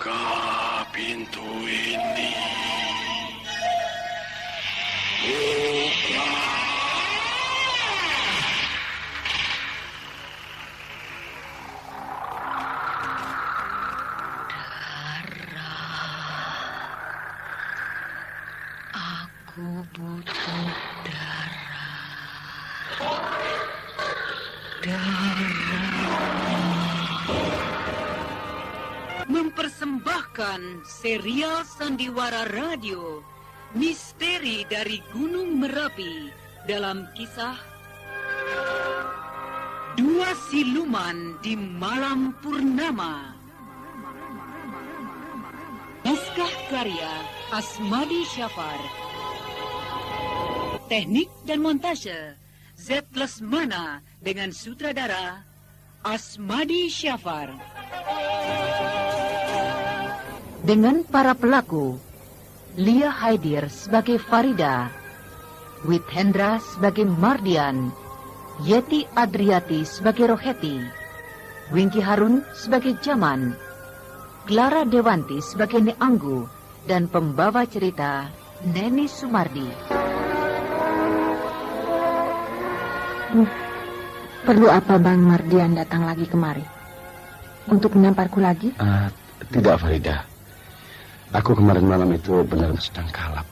Buka pintu ini. Buka. Aku butuh darah. Mempersembahkan serial sandiwara radio Misteri dari Gunung Merapi dalam kisah Dua Siluman di Malam Purnama. Naskah karya Asmadi Syafar. Teknik dan montase Z. Lesmana dengan sutradara Asmadi Syafar. Dengan para pelaku, Lia Haidir sebagai Farida, Wit Hendra sebagai Mardian, Yeti Adriati sebagai Roheti, Wingky Harun sebagai Jaman, Clara Dewanti sebagai Neanggu, dan pembawa cerita Neni Sumardi. Perlu apa Bang Mardian datang lagi kemari? Untuk menamparku lagi? Tidak, Farida. Aku kemarin malam itu benar sedang kalap,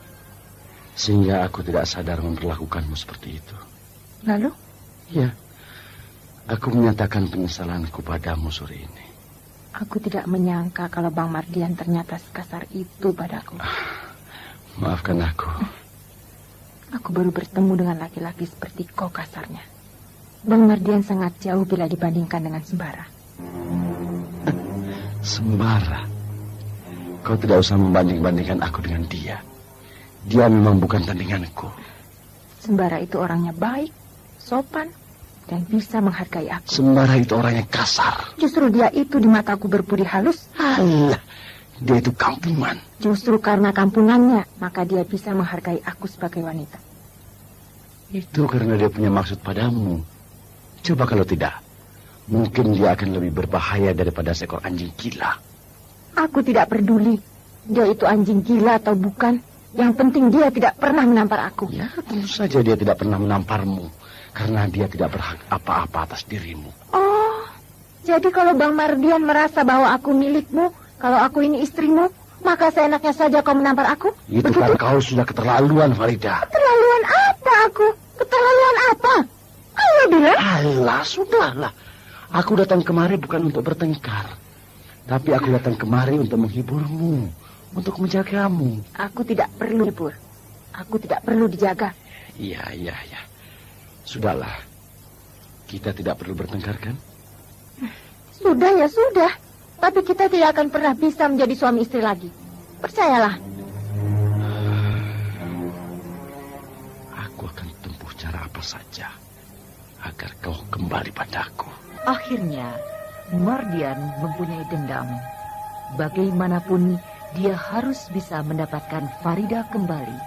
sehingga aku tidak sadar memperlakukanmu seperti itu. Lalu? Ya, aku menyatakan penyesalanku padamu sore ini. Aku tidak menyangka kalau Bang Mardian ternyata sekasar itu padaku. Maafkan aku. Aku baru bertemu dengan laki-laki seperti kau kasarnya. Bang Mardian sangat jauh bila dibandingkan dengan Sembara. Sembara? Kau tidak usah membanding-bandingkan aku dengan dia. Dia memang bukan tandinganku. Sembara itu orangnya baik, sopan, dan bisa menghargai aku. Sembara itu orangnya kasar. Justru dia itu di mataku berbudi halus. Alah, dia itu kampungan. Justru karena kampungannya, maka dia bisa menghargai aku sebagai wanita. Itu karena dia punya maksud padamu. Coba kalau tidak, mungkin dia akan lebih berbahaya daripada seekor anjing gila. Aku tidak peduli dia itu anjing gila atau bukan. Yang penting dia tidak pernah menampar aku. Ya, tentu saja dia tidak pernah menamparmu, karena dia tidak berhak apa-apa atas dirimu. Oh, jadi kalau Bang Mardian merasa bahwa aku milikmu, kalau aku ini istrimu, maka seenaknya saja kau menampar aku? Itu kan kau sudah keterlaluan, Farida. Keterlaluan apa aku? Keterlaluan apa? Ayo bilang. Alah, sudahlah. Aku datang kemari bukan untuk bertengkar, tapi aku datang kemari untuk menghiburmu, untuk menjagamu. Aku tidak perlu hibur. Aku tidak perlu dijaga. Iya. Sudahlah. Kita tidak perlu bertengkar, kan? Sudah ya sudah. Tapi kita tidak akan pernah bisa menjadi suami istri lagi. Percayalah. Aku akan tempuh cara apa saja agar kau kembali padaku. Akhirnya, Mardian mempunyai dendam. Bagaimanapun, dia harus bisa mendapatkan Farida kembali.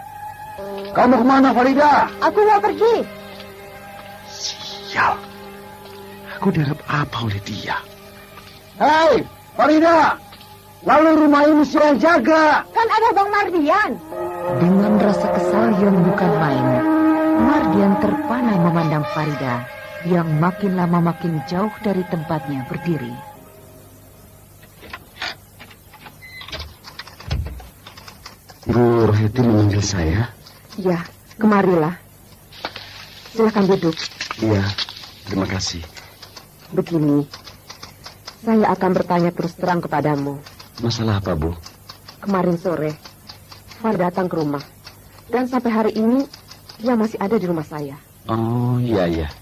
Kamu kemana, Farida? Aku mau pergi. Sial. Aku dianggap apa oleh dia? Hei, Farida! Lalu rumah ini siapa yang jaga? Kan ada Bang Mardian. Dengan rasa kesal yang bukan main, Mardian terpana memandang Farida yang makin lama makin jauh dari tempatnya berdiri. Bu Roheti memanggil saya? Ya, kemarilah. Silakan duduk. Iya, terima kasih. Begini, saya akan bertanya terus terang kepadamu. Masalah apa, Bu? Kemarin sore, Farida datang ke rumah. Dan sampai hari ini, dia masih ada di rumah saya. Oh, iya.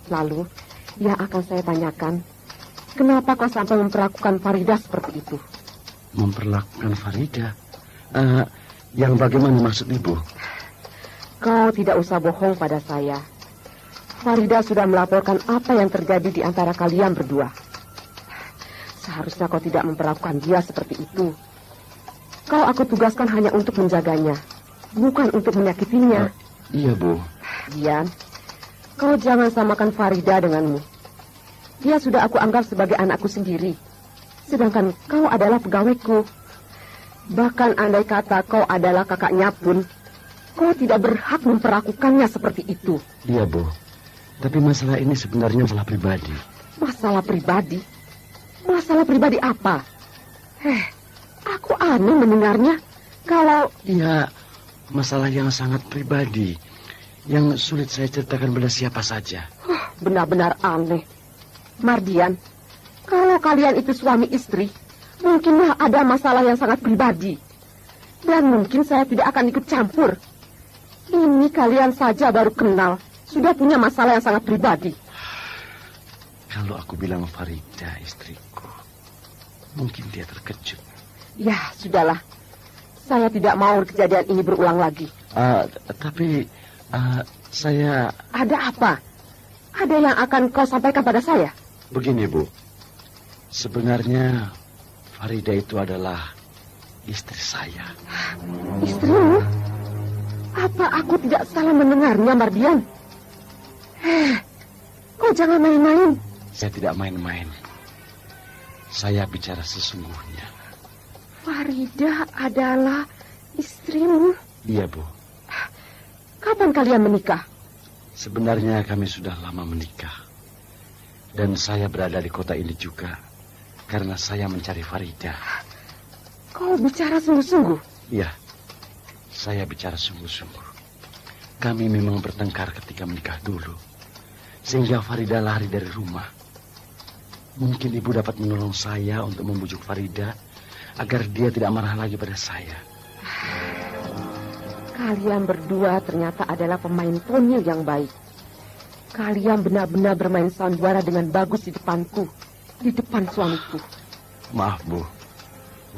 Lalu, yang akan saya tanyakan, kenapa kau sampai memperlakukan Farida seperti itu? Memperlakukan Farida? Yang bagaimana maksud Ibu? Kau tidak usah bohong pada saya. Farida sudah melaporkan apa yang terjadi di antara kalian berdua. Seharusnya kau tidak memperlakukan dia seperti itu. Kau aku tugaskan hanya untuk menjaganya, bukan untuk menyakitinya. Iya, Bu. Dian, kau jangan samakan Farida denganmu. Dia sudah aku anggap sebagai anakku sendiri. Sedangkan kau adalah pegawaiku. Bahkan andai kata kau adalah kakaknya pun, kau tidak berhak memperlakukannya seperti itu. Iya, Bu. Tapi masalah ini sebenarnya masalah pribadi. Masalah pribadi? Masalah pribadi apa? Aku aneh mendengarnya. Kalau... Iya, masalah yang sangat pribadi. Yang sulit saya ceritakan pada siapa saja. Benar-benar aneh. Mardian, kalau kalian itu suami istri, mungkinlah ada masalah yang sangat pribadi. Dan mungkin saya tidak akan ikut campur. Ini kalian saja baru kenal, sudah punya masalah yang sangat pribadi. Kalau aku bilang Farida istriku, mungkin dia terkejut. Ya, sudahlah. Saya tidak mau kejadian ini berulang lagi. Tapi saya... Ada apa? Ada yang akan kau sampaikan pada saya? Begini, Bu. Sebenarnya Farida itu adalah istri saya. Istrimu? Apa aku tidak salah mendengarnya, Mardian? Kau jangan main-main. Saya tidak main-main. Saya bicara sesungguhnya. Farida adalah istrimu? Iya, Bu. Kapan kalian menikah? Sebenarnya kami sudah lama menikah. Dan saya berada di kota ini juga karena saya mencari Farida. Kau bicara sungguh-sungguh? Iya, saya bicara sungguh-sungguh. Kami memang bertengkar ketika menikah dulu, sehingga Farida lari dari rumah. Mungkin ibu dapat menolong saya untuk membujuk Farida agar dia tidak marah lagi pada saya. Kalian berdua ternyata adalah pemain tonyil yang baik. Kalian benar-benar bermain sandiwara dengan bagus di depanku, di depan suamiku. Maaf, Bu.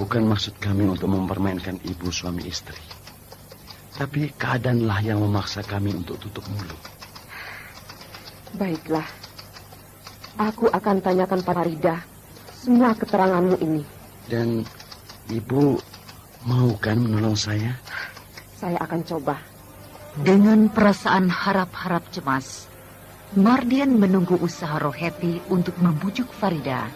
Bukan maksud kami untuk mempermainkan ibu suami istri. Tapi keadaanlah yang memaksa kami untuk tutup mulut. Baiklah. Aku akan tanyakan pada Farida semua keteranganmu ini. Dan ibu mau kan menolong saya? Saya akan coba. Dengan perasaan harap-harap cemas, Mardian menunggu usaha Roheti untuk membujuk Farida.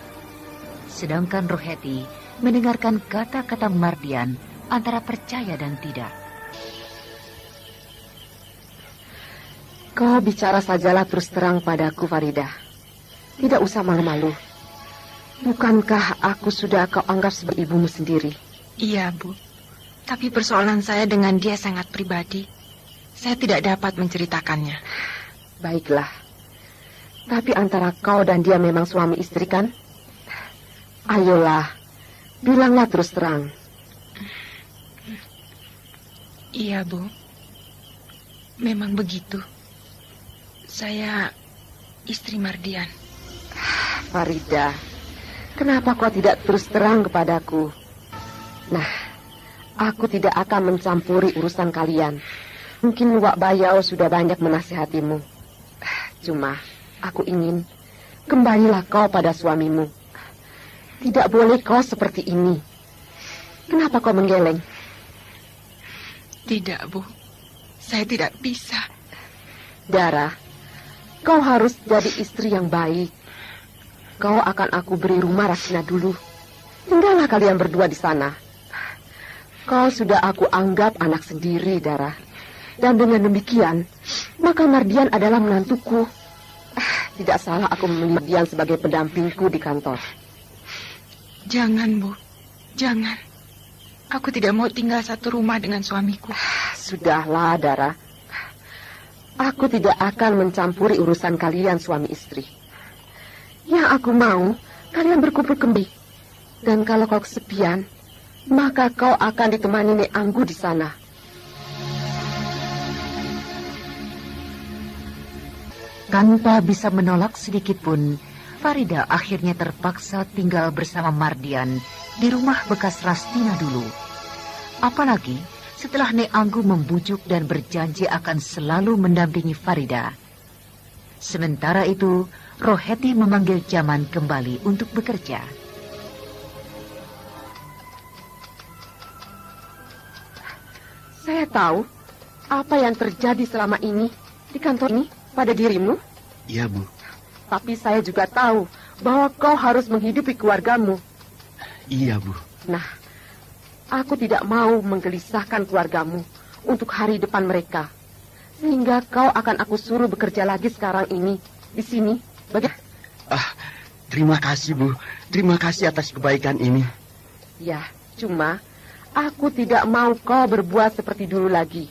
Sedangkan Roheti mendengarkan kata-kata Mardian antara percaya dan tidak. Kau bicara sajalah terus terang padaku, Farida. Tidak usah malu-malu. Bukankah aku sudah kau anggap sebagai ibumu sendiri? Iya, Bu. Tapi persoalan saya dengan dia sangat pribadi. Saya tidak dapat menceritakannya. Baiklah. Tapi antara kau dan dia memang suami istri, kan? Ayolah, bilanglah terus terang. Iya, Bu. Memang begitu. Saya istri Mardian. Farida, kenapa kau tidak terus terang kepadaku? Nah, aku tidak akan mencampuri urusan kalian. Mungkin Wak Bayau sudah banyak menasihatimu. Cuma, aku ingin kembalilah kau pada suamimu. Tidak boleh kau seperti ini. Kenapa kau menggeleng? Tidak, Bu. Saya tidak bisa. Dara, kau harus jadi istri yang baik. Kau akan aku beri rumah Rasina dulu. Tinggallah kalian berdua di sana. Kau sudah aku anggap anak sendiri, Dara. Dan dengan demikian, maka Mardian adalah menantuku. Tidak salah aku memilih Mardian sebagai pendampingku di kantor. Jangan, Bu. Jangan. Aku tidak mau tinggal satu rumah dengan suamiku. Sudahlah, Dara. Aku tidak akan mencampuri urusan kalian suami istri. Yang aku mau, kalian berkumpul kembali. Dan kalau kau kesepian, maka kau akan ditemani Nek Anggu di sana. Tanpa bisa menolak sedikit pun, Farida akhirnya terpaksa tinggal bersama Mardian di rumah bekas Rastina dulu. Apalagi setelah Nek Anggu membujuk dan berjanji akan selalu mendampingi Farida. Sementara itu, Roheti memanggil Jaman kembali untuk bekerja. Saya tahu apa yang terjadi selama ini di kantor ini pada dirimu. Iya, Bu. Tapi saya juga tahu bahwa kau harus menghidupi keluargamu. Iya, Bu. Nah, aku tidak mau menggelisahkan keluargamu untuk hari depan mereka. Sehingga kau akan aku suruh bekerja lagi sekarang ini, di sini. Terima kasih, Bu. Terima kasih atas kebaikan ini. Ya, cuma aku tidak mau kau berbuat seperti dulu lagi.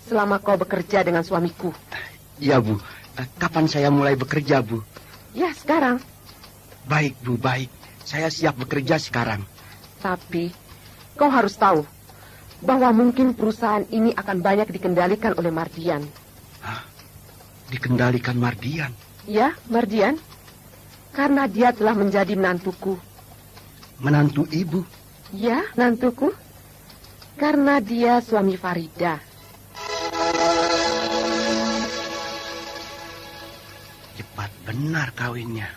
Selama kau bekerja dengan suamiku. Iya, Bu. Kapan saya mulai bekerja, Bu? Ya, sekarang. Baik, Bu, baik. Saya siap bekerja sekarang. Tapi, kau harus tahu bahwa mungkin perusahaan ini akan banyak dikendalikan oleh Mardian. Hah? Dikendalikan Mardian? Ya, Mardian. Karena dia telah menjadi menantuku. Menantu Ibu? Ya, menantuku. Karena dia suami Farida. Cepat benar kawinnya.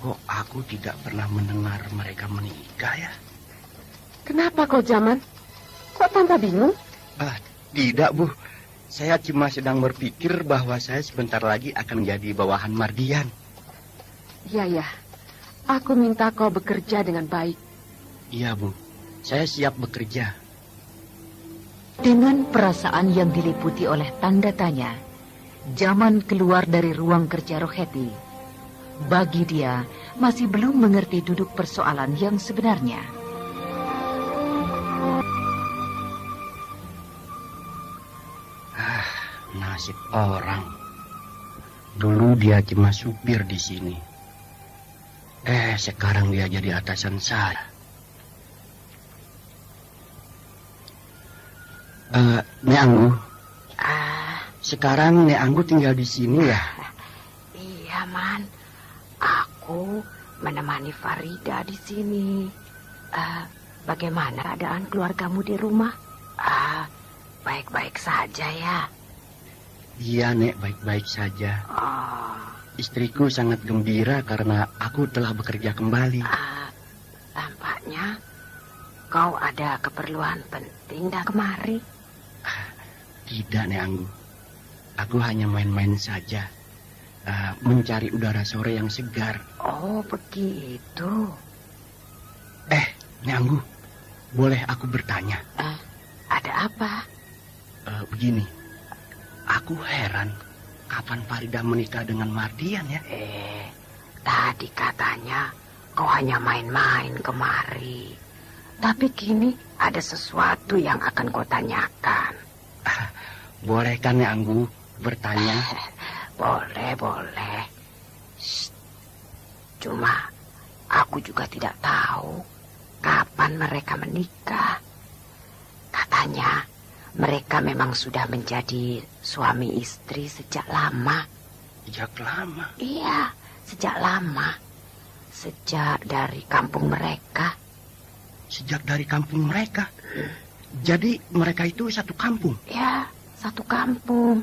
Kok aku tidak pernah mendengar mereka menikah ya? Kenapa kau Jaman? Kok tampak bingung? Tidak, Bu. Saya cuma sedang berpikir bahwa saya sebentar lagi akan menjadi bawahan Mardian. Ya. Aku minta kau bekerja dengan baik. Iya, Bu. Saya siap bekerja. Dengan perasaan yang diliputi oleh tanda tanya, Jaman keluar dari ruang kerja Roheti. Bagi dia, masih belum mengerti duduk persoalan yang sebenarnya. Nasib orang. Dulu dia cuma supir di sini. Sekarang dia jadi atasan saya. Nek Anggu. Sekarang Nek Anggu tinggal di sini ya? Iya, Man. Aku menemani Farida di sini. Bagaimana keadaan keluargamu di rumah? Baik-baik saja ya. Iya, Nek, baik-baik saja. Istriku sangat gembira karena aku telah bekerja kembali. Tampaknya kau ada keperluan penting dah kemari. Tidak, Nek Anggu. Aku hanya main-main saja. Mencari udara sore yang segar. Oh, begitu. Nek Anggu, boleh aku bertanya? Ada apa? Begini, aku heran kapan Farida menikah dengan Mardian ya? Tadi katanya kau hanya main-main kemari. Tapi kini ada sesuatu yang akan kau tanyakan. Boleh kan Nek Anggu bertanya? Boleh. Shh. Cuma aku juga tidak tahu kapan mereka menikah. Katanya mereka memang sudah menjadi suami istri sejak lama. Sejak lama? Iya, sejak lama. Sejak dari kampung mereka. Sejak dari kampung mereka? Jadi mereka itu satu kampung? Ya, satu kampung.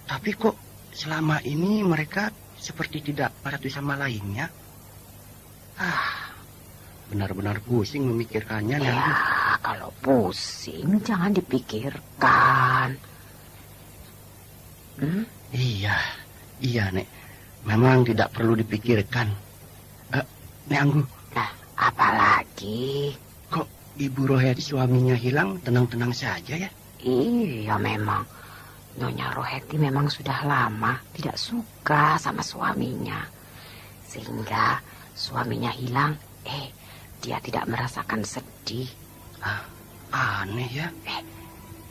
Tapi kok selama ini mereka seperti tidak satu sama lainnya? Benar-benar pusing memikirkannya. Ya, kalau pusing jangan dipikirkan. Iya, Nek. Memang tidak perlu dipikirkan. Nek Anggu. Apalagi? Kok Ibu Roheti suaminya hilang tenang-tenang saja ya? Iya, memang. Nyonya Roheti memang sudah lama tidak suka sama suaminya. Sehingga suaminya hilang, dia tidak merasakan sedih. Aneh ya.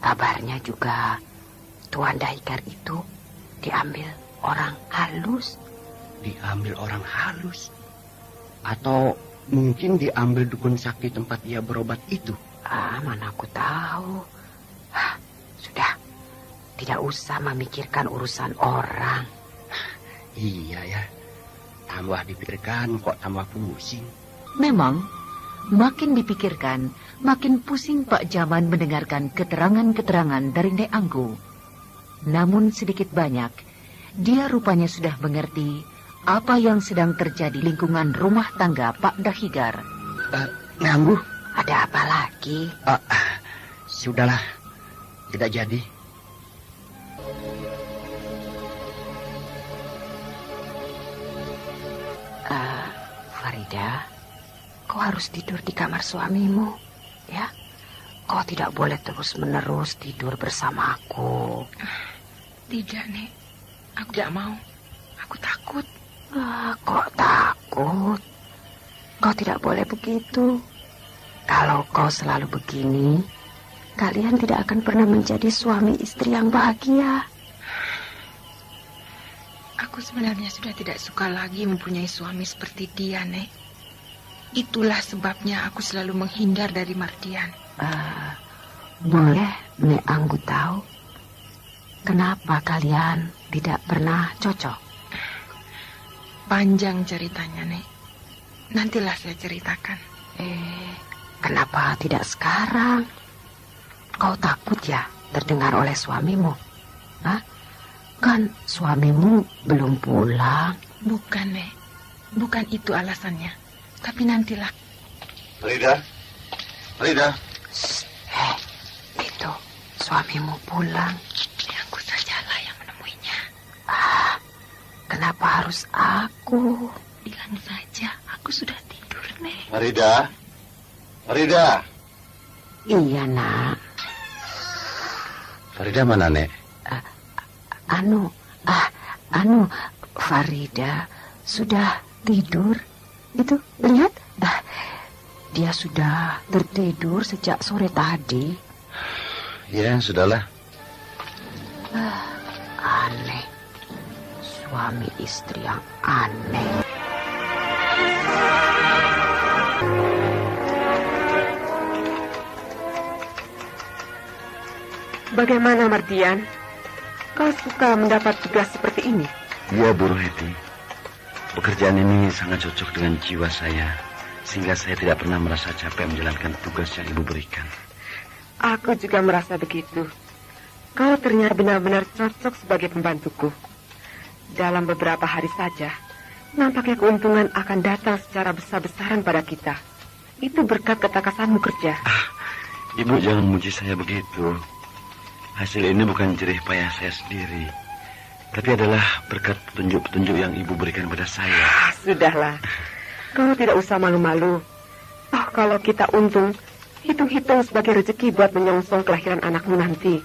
Kabarnya juga Tuan Daikar itu diambil orang halus. Diambil orang halus? Atau mungkin diambil dukun sakti tempat dia berobat itu? Mana aku tahu. Sudah, tidak usah memikirkan urusan orang. Iya ya. Tambah dipikirkan kok tambah pusing. Memang, makin dipikirkan, makin pusing Pak Jaman mendengarkan keterangan-keterangan dari Nek Anggu. Namun sedikit banyak, dia rupanya sudah mengerti apa yang sedang terjadi di lingkungan rumah tangga Pak Dahigar. Nek Anggu. Ada apa lagi? Sudahlah, tidak jadi. Farida, kau harus tidur di kamar suamimu, ya. Kau tidak boleh terus-menerus tidur bersama aku. Tidak, Nek. Aku tidak mau. Aku takut. Kok takut? Kau tidak boleh begitu. Kalau kau selalu begini, kalian tidak akan pernah menjadi suami istri yang bahagia. Aku sebenarnya sudah tidak suka lagi mempunyai suami seperti dia, Nek. Itulah sebabnya aku selalu menghindar dari Mardian. Boleh Nek Anggu tahu kenapa kalian tidak pernah cocok? Panjang ceritanya, Nek. Nantilah saya ceritakan. Kenapa tidak sekarang? Kau takut ya terdengar oleh suamimu? Hah? Kan suamimu belum pulang. Bukan, Nek. Bukan itu alasannya. Tapi nantilah. Farida. Farida. Itu suamimu pulang. Aku sajalah yang menemuinya. Kenapa harus aku? Bilang saja aku sudah tidur, Nek. Farida. Farida. Iya, Nak. Farida mana, Nek? Farida sudah tidur. Itu, lihat. Dia sudah tertidur sejak sore tadi. Ya, sudahlah. Aneh. Suami istri yang aneh. Bagaimana, Mardian? Kau suka mendapat tugas seperti ini? Iya, Bu Roheti. Pekerjaan ini sangat cocok dengan jiwa saya, sehingga saya tidak pernah merasa capek menjalankan tugas yang Ibu berikan. Aku juga merasa begitu. Kau ternyata benar-benar cocok sebagai pembantuku. Dalam beberapa hari saja, nampaknya keuntungan akan datang secara besar-besaran pada kita. Itu berkat ketakasanmu kerja. Ibu jangan muji saya begitu. Hasil ini bukan jerih payah saya sendiri, tapi adalah berkat petunjuk-petunjuk yang Ibu berikan pada saya. Sudahlah, kau tidak usah malu-malu. Kalau kita untung, hitung-hitung sebagai rezeki buat menyongsong kelahiran anakmu nanti.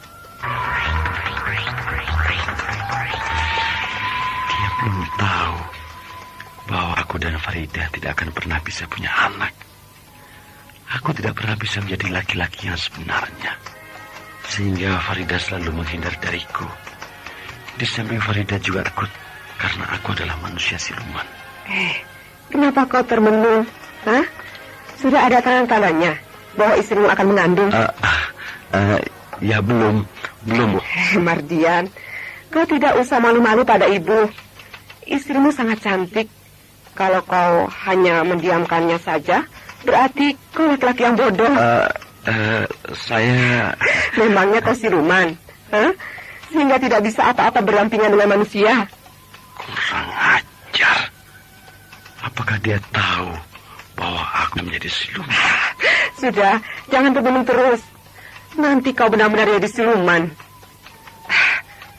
Dia belum tahu bahwa aku dan Farida tidak akan pernah bisa punya anak. Aku tidak pernah bisa menjadi laki-laki yang sebenarnya, sehingga Farida selalu menghindar dariku. Di samping Farida juga takut karena aku adalah manusia siluman. Kenapa kau termenung? Sudah ada tanda-tandanya bahwa istrimu akan mengandung? Ya belum, Bu. Mardian, kau tidak usah malu-malu pada ibu. Istrimu sangat cantik. Kalau kau hanya mendiamkannya saja, berarti kau laki-laki yang bodoh. Saya... Memangnya kau siluman? Sehingga tidak bisa apa-apa berdampingan dengan manusia? Kurang ajar. Apakah dia tahu bahwa aku menjadi siluman? Sudah, jangan termenung terus. Nanti kau benar-benar jadi siluman.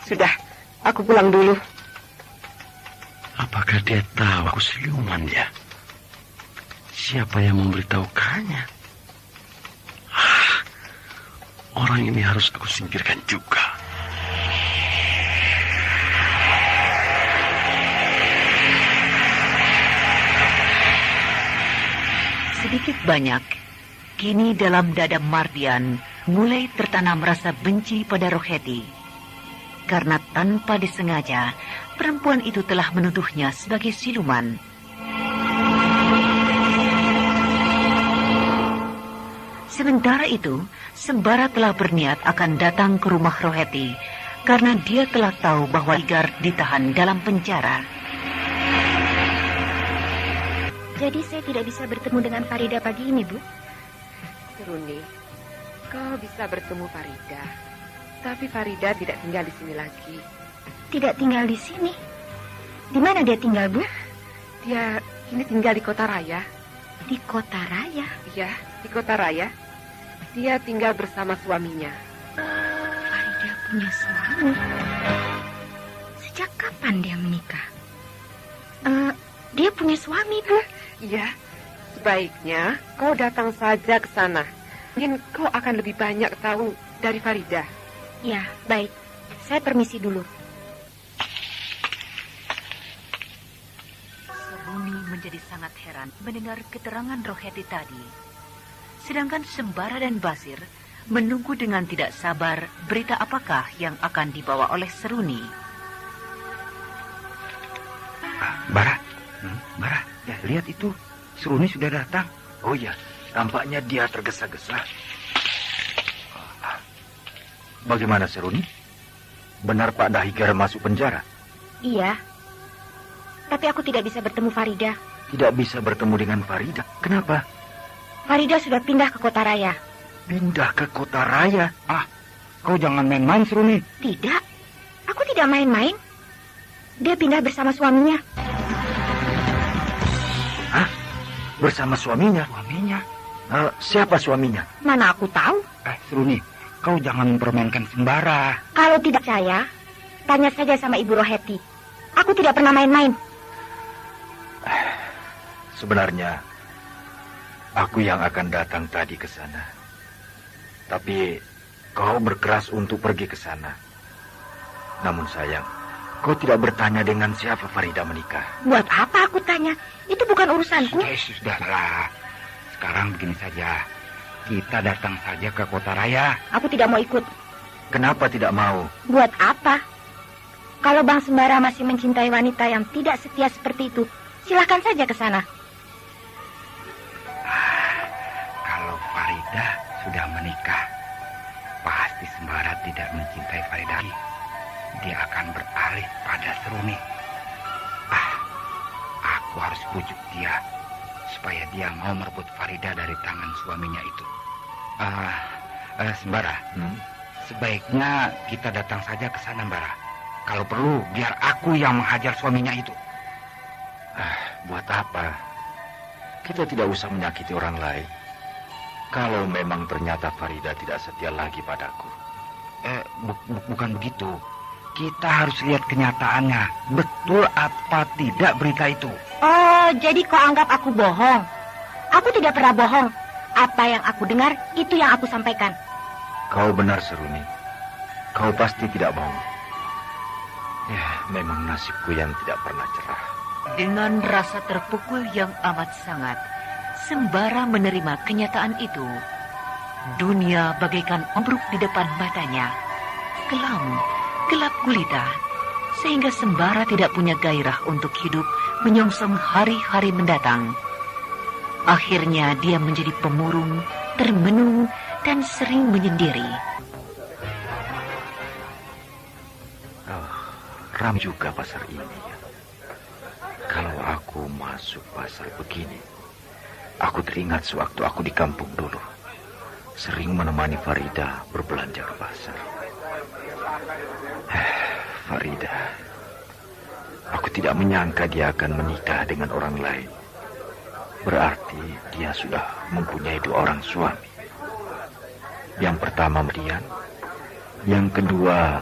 Sudah, aku pulang dulu. Apakah dia tahu aku siluman ya? Siapa yang memberitahukannya? Orang ini harus aku singkirkan juga. Sedikit banyak, kini dalam dada Mardian mulai tertanam rasa benci pada Roheti. Karena tanpa disengaja, perempuan itu telah menuduhnya sebagai siluman. Sementara itu, Sembara telah berniat akan datang ke rumah Roheti karena dia telah tahu bahwa Igar ditahan dalam penjara. Jadi saya tidak bisa bertemu dengan Farida pagi ini, Bu? Seruni, kau bisa bertemu Farida. Tapi Farida tidak tinggal di sini lagi. Tidak tinggal di sini? Di mana dia tinggal, Bu? Dia kini tinggal di Kota Raya. Di Kota Raya? Iya, di Kota Raya. Dia tinggal bersama suaminya. Farida punya suami? Sejak kapan dia menikah? Dia punya suami, Bu? Iya, Sebaiknya kau datang saja ke sana. Mungkin kau akan lebih banyak tahu dari Farida. Ya, baik. Saya permisi dulu. Seruni menjadi sangat heran mendengar keterangan Roheti tadi. Sedangkan Sembara dan Basir menunggu dengan tidak sabar berita apakah yang akan dibawa oleh Seruni. Bara, ya lihat itu, Seruni sudah datang. Oh ya, tampaknya dia tergesa-gesa. Bagaimana Seruni? Benar Pak Dahigar masuk penjara? Iya. Tapi aku tidak bisa bertemu Farida. Tidak bisa bertemu dengan Farida? Kenapa? Farida sudah pindah ke Kota Raya. Pindah ke Kota Raya? Kau jangan main-main, Seruni. Tidak. Aku tidak main-main. Dia pindah bersama suaminya. Bersama suaminya? Suaminya? Siapa suaminya? Mana aku tahu? Seruni, kau jangan mempermainkan Sembara. Kalau tidak percaya, tanya saja sama Ibu Roheti. Aku tidak pernah main-main. Sebenarnya, aku yang akan datang tadi ke sana. Tapi kau berkeras untuk pergi ke sana. Namun sayang, kau tidak bertanya dengan siapa Farida menikah. Buat apa aku tanya? Itu bukan urusanku. Sudahlah. Sekarang begini saja. Kita datang saja ke Kota Raya. Aku tidak mau ikut. Kenapa tidak mau? Buat apa? Kalau Bang Sembara masih mencintai wanita yang tidak setia seperti itu, silahkan saja ke sana. Kalau Farida sudah menikah, pasti Sembara tidak mencintai Farida lagi. Dia akan beralih pada Seruni. Aku harus bujuk dia supaya dia mau merebut Farida dari tangan suaminya itu. Sembara, sebaiknya kita datang saja ke sana, Mbara. Kalau perlu, biar aku yang menghajar suaminya itu. Buat apa? Kita tidak usah menyakiti orang lain. Kalau memang ternyata Farida tidak setia lagi padaku. Bukan begitu. Kita harus lihat kenyataannya. Betul apa tidak berita itu? Oh, jadi kau anggap aku bohong? Aku tidak pernah bohong. Apa yang aku dengar, itu yang aku sampaikan. Kau benar, Seruni. Kau pasti tidak bohong. Ya, memang nasibku yang tidak pernah cerah. Dengan rasa terpukul yang amat sangat, Sembara menerima kenyataan itu. Dunia bagaikan ambruk di depan matanya. Kelam, gelap gulita, sehingga Sembara tidak punya gairah untuk hidup menyongsong hari-hari mendatang. Akhirnya dia menjadi pemurung, termenung, dan sering menyendiri. Ram juga pasar ini. Kalau aku masuk pasar begini, aku teringat sewaktu aku di kampung dulu. Sering menemani Farida berbelanja ke pasar. Farida, aku tidak menyangka dia akan menikah dengan orang lain. Berarti dia sudah mempunyai 2 orang suami. Yang pertama Mardian, yang kedua,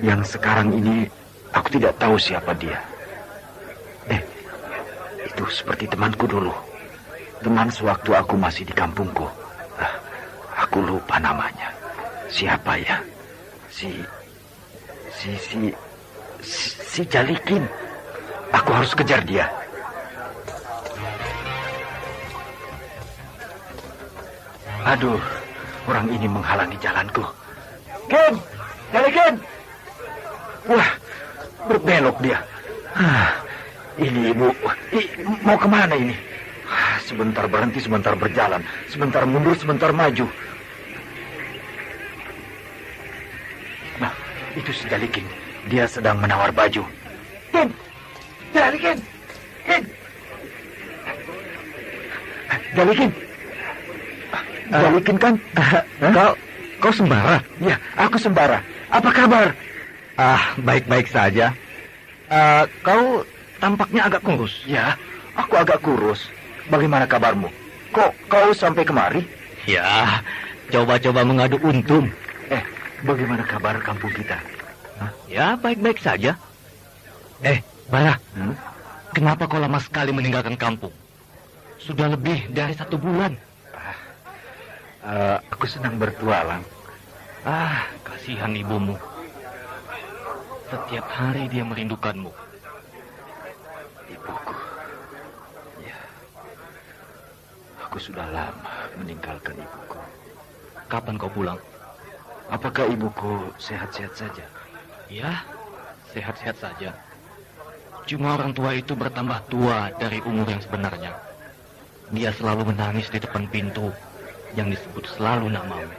yang sekarang ini aku tidak tahu siapa dia. Itu seperti temanku dulu. Teman sewaktu aku masih di kampungku. Aku lupa namanya. Siapa ya? Si Jalikin. Aku harus kejar dia. Aduh, orang ini menghalangi jalanku. Ken, Jalikin. Wah, berbelok dia. Ini ibu, mau kemana ini? Sebentar berhenti, sebentar berjalan. Sebentar mundur, sebentar maju. Nah, itu si Jalikin. Dia sedang menawar baju. Ken! Jalikin! Ken! Jalikin! Jalikin kan? Kau Sembara? Ya, aku Sembara. Apa kabar? Baik-baik saja. Kau tampaknya agak kurus. Ya, aku agak kurus. Bagaimana kabarmu? Kok kau sampai kemari? Ya, coba-coba mengadu untung. Bagaimana kabar kampung kita? Ya, baik-baik saja. Bara, kenapa kau lama sekali meninggalkan kampung? Sudah lebih dari 1 bulan. Aku senang bertualang. Kasihan ibumu. Setiap hari dia merindukanmu. Ibuku. Ya. Aku sudah lama meninggalkan ibuku. Kapan kau pulang? Apakah ibuku sehat-sehat saja? Ya, sehat-sehat saja. Cuma orang tua itu bertambah tua dari umur yang sebenarnya. Dia selalu menangis di depan pintu yang disebut selalu namamu.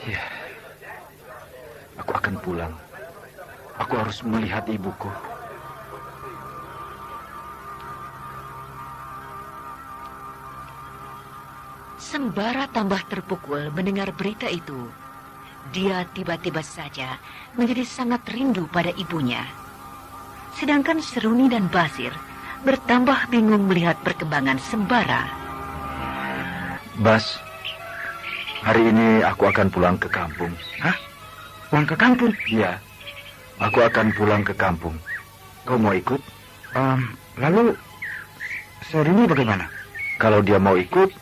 Ya, aku akan pulang. Aku harus melihat ibuku. Sembara tambah terpukul mendengar berita itu. Dia tiba-tiba saja menjadi sangat rindu pada ibunya. Sedangkan Seruni dan Basir bertambah bingung melihat perkembangan Sembara. Bas, hari ini aku akan pulang ke kampung. Hah? Pulang ke kampung? Iya, aku akan pulang ke kampung. Kau mau ikut? Lalu Seruni bagaimana? Kalau dia mau ikut,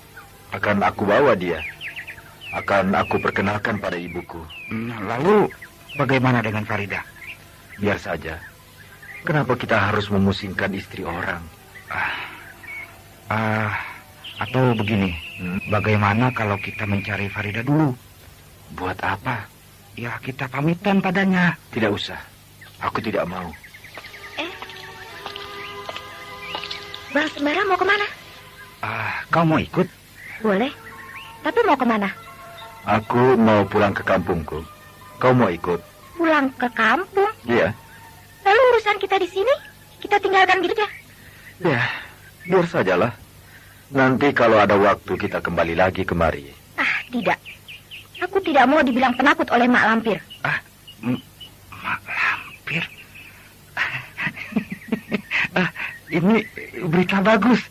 akan aku bawa dia. Akan aku perkenalkan pada ibuku. Lalu bagaimana dengan Farida? Biar saja. Kenapa kita harus memusingkan istri orang? Atau begini, bagaimana kalau kita mencari Farida dulu? Buat apa? Ya, kita pamitan padanya. Tidak usah. Aku tidak mau. Bang Sembara mau kemana? Kau mau ikut? Boleh. Tapi mau kemana? Aku mau pulang ke kampungku. Kau mau ikut? Pulang ke kampung? Iya. Lalu urusan kita di sini, kita tinggalkan gitu ya? Ya, biar sajalah. Nanti kalau ada waktu kita kembali lagi kemari. Tidak. Aku tidak mau dibilang penakut oleh Mak Lampir. Mak Lampir? Ini berita bagus.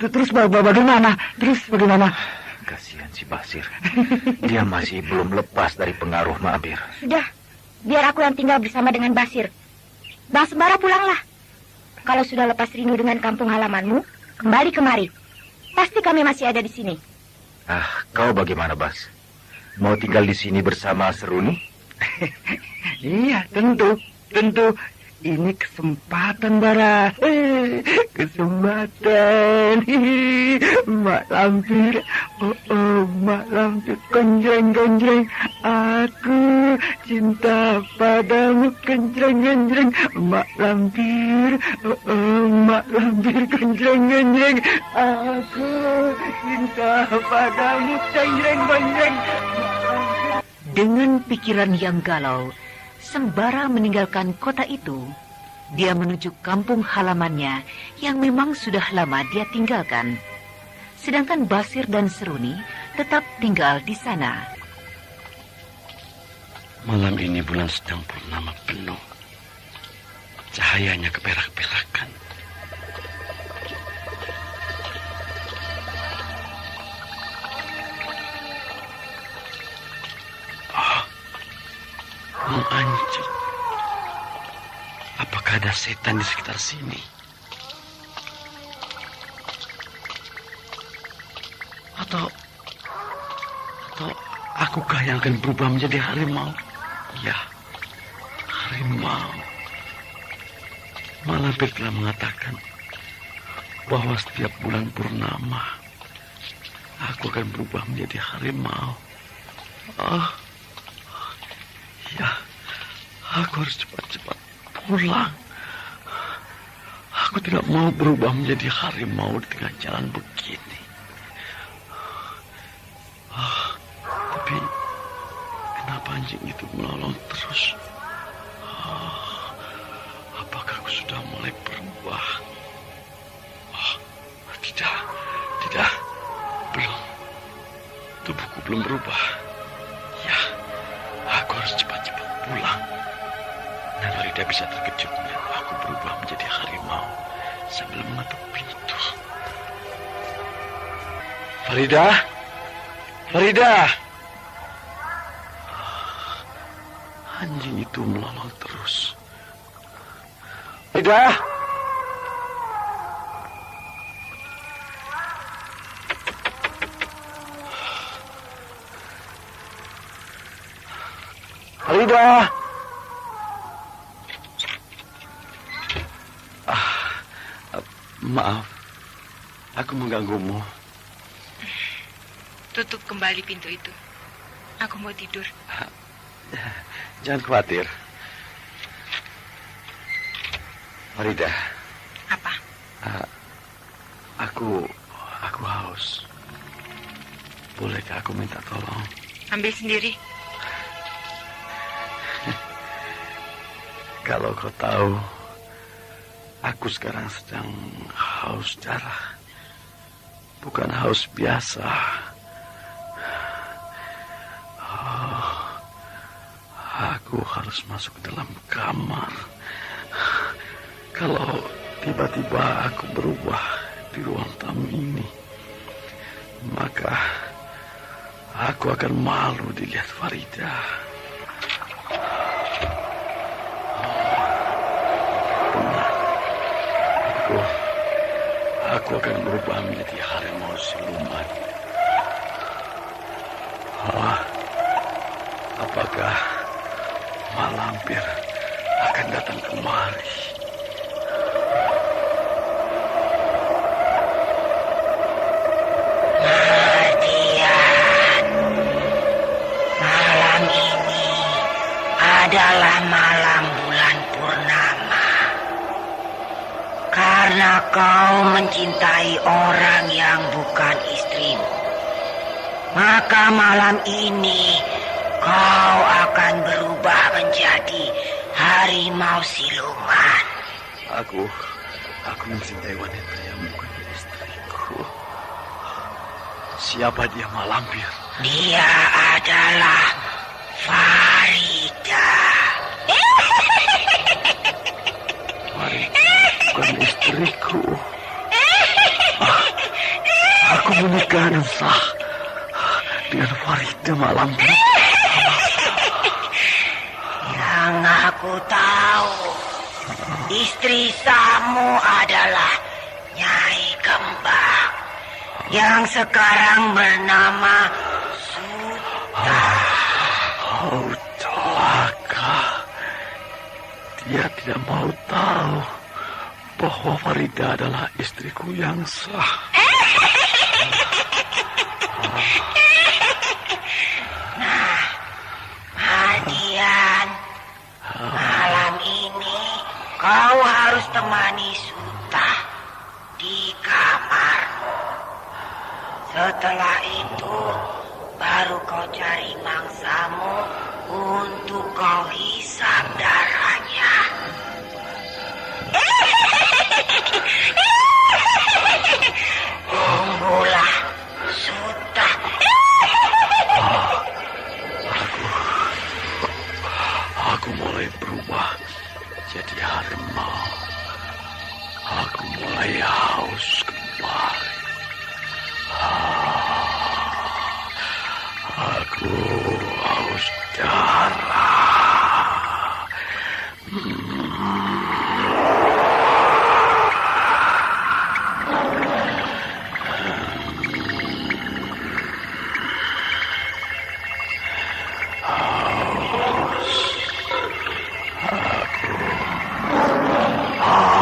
Terus bagaimana? Kasihan si Basir. Dia masih belum lepas dari pengaruh Ma'abir. Sudah, biar aku yang tinggal bersama dengan Basir. Bang Sembara pulanglah. Kalau sudah lepas rindu dengan kampung halamanmu, kembali kemari. Pasti kami masih ada di sini. Kau bagaimana, Bas? Mau tinggal di sini bersama Seruni? Iya, tentu. Ini kesempatan, Bara. Kesempatan. Mak Lampir. Mak Lampir. Konjreng. Aku cinta padamu. Konjreng. Mak Lampir. Mak Lampir. Konjreng. Aku cinta padamu. Konjreng. Dengan pikiran yang galau, Sembara meninggalkan kota itu. Dia menuju kampung halamannya yang memang sudah lama dia tinggalkan. Sedangkan Basir dan Seruni tetap tinggal di sana. Malam ini bulan sedang purnama penuh. Cahayanya keperak-perakan. Menganjut. Apakah ada setan di sekitar sini? Atau akukah yang akan berubah menjadi harimau? Ya, harimau. Mak Lampir telah mengatakan bahwa setiap bulan purnama aku akan berubah menjadi harimau. Ya, aku harus cepat-cepat pulang. Aku tidak mau berubah menjadi harimau di tengah jalan begini. Tapi kenapa anjing itu melolong terus? Apakah aku sudah mulai berubah? Tidak, belum. Tubuhku belum berubah. Ya, aku harus cepat-cepat pulang. Dan Farida bisa terkejut melihat aku berubah menjadi harimau sambil mengetuk pintu. Farida! Anjing itu melolong terus. Farida! Farida. Maaf, aku mengganggumu. Tutup kembali pintu itu. Aku mau tidur. Jangan khawatir. Farida. Apa? Aku haus. Bolehkah aku minta tolong? Ambil sendiri. Kalau kau tahu, aku sekarang sedang haus darah. Bukan haus biasa. Aku harus masuk ke dalam kamar. Kalau tiba-tiba aku berubah di ruang tamu ini, maka aku akan malu dilihat Farida. Benar. Aku akan berubah menjadi harimau siluman. Apakah malampir akan datang kemari? Mardian, malam ini adalah malam bulan purnama. Karena kau mencintai orang yang bukan istrimu, maka malam ini kau akan berubah menjadi harimau siluman. Aku mencintai wanita yang bukan istriku. Siapa dia, malampir? Dia adalah Farida. Farida bukan istriku. Aku menikah dan sah dengan Farida, malampir. Yang aku tahu, istri Samu adalah Nyai Kembang yang sekarang bernama Suta. Oh, celaka. Dia tidak mau tahu bahwa Farida adalah istriku yang sah. Nah, Mardian, malam ini kau harus temani Suta di kamarmu. Setelah itu, baru kau cari mangsamu untuk kau hisap darahnya. Tunggulah, Suta. Aku mulai berubah jadi harimau. Aku mulai haus kembali. Aku haus darah.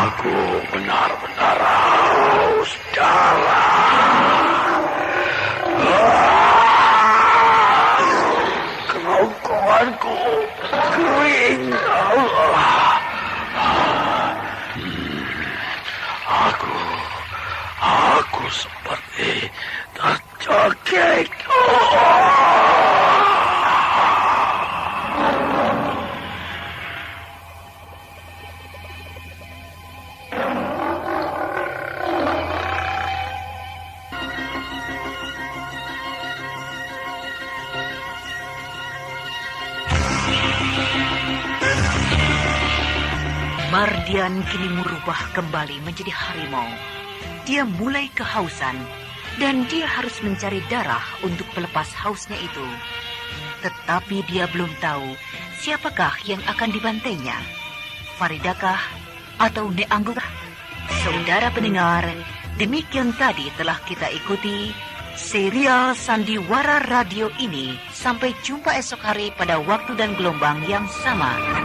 Aku benar-benar haus darah. Kerongkonganku kering. Aku seperti tercekik. Mardian kini merubah kembali menjadi harimau. Dia mulai kehausan dan dia harus mencari darah untuk pelepas hausnya itu. Tetapi dia belum tahu siapakah yang akan dibantainya. Faridakah atau Neanggukah? Saudara pendengar, demikian tadi telah kita ikuti serial Sandiwara Radio ini. Sampai jumpa esok hari pada waktu dan gelombang yang sama.